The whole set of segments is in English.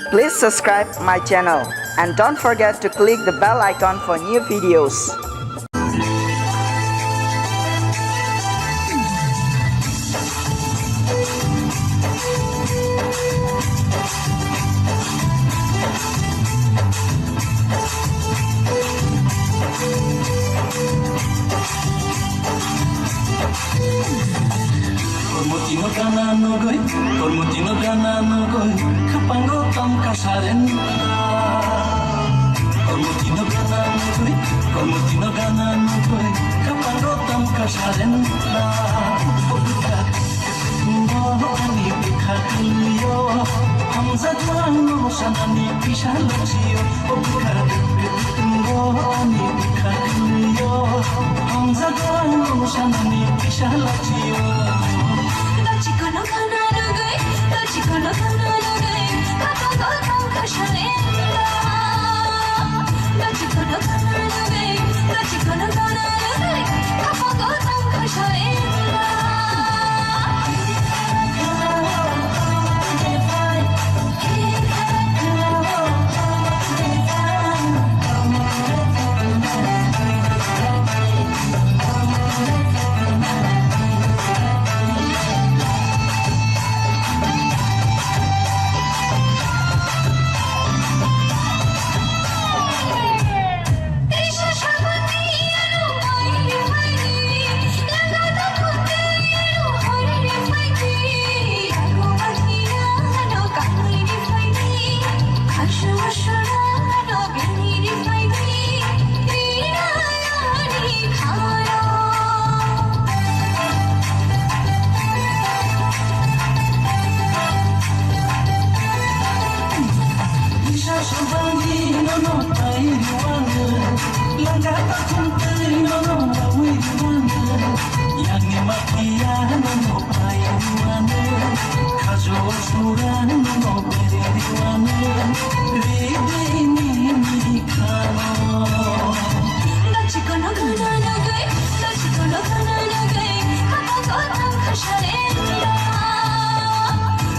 Please subscribe my channel and don't forget to click the bell icon for new videos. Kormutino gana nogoy, kapango tam kasarenda. Kormutino gana nogoy, kapango tam kasarenda. Obuka, ngo ani bikhakiyo, hamza tano sanani pishalchiyo. Obuka, ngo ani bikhakiyo, hamza tano sanani pishalchiyo. Chikono kana nugai, kapango tam kasarenda. Chikono kana nugai, kapango tam kasarenda.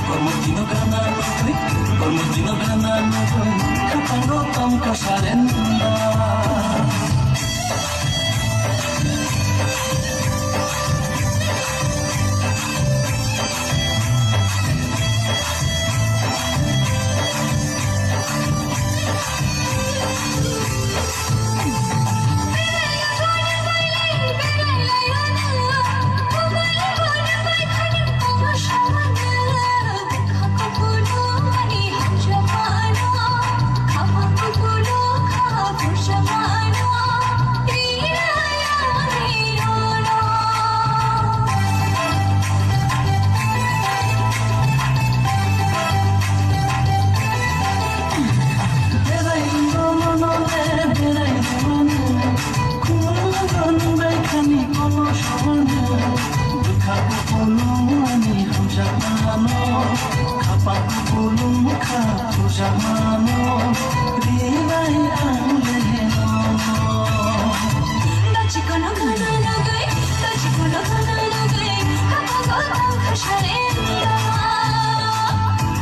Kormutino gana nogoy, kapango tam kasarenda.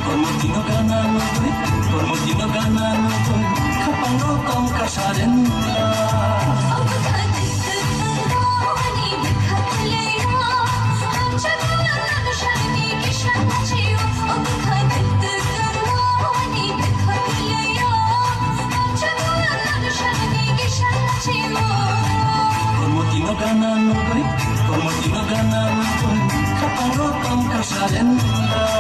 Kormutino gana nogoy, kapango tam kasarenda. Kormutino gana nogoy, kapango tam kasarenda.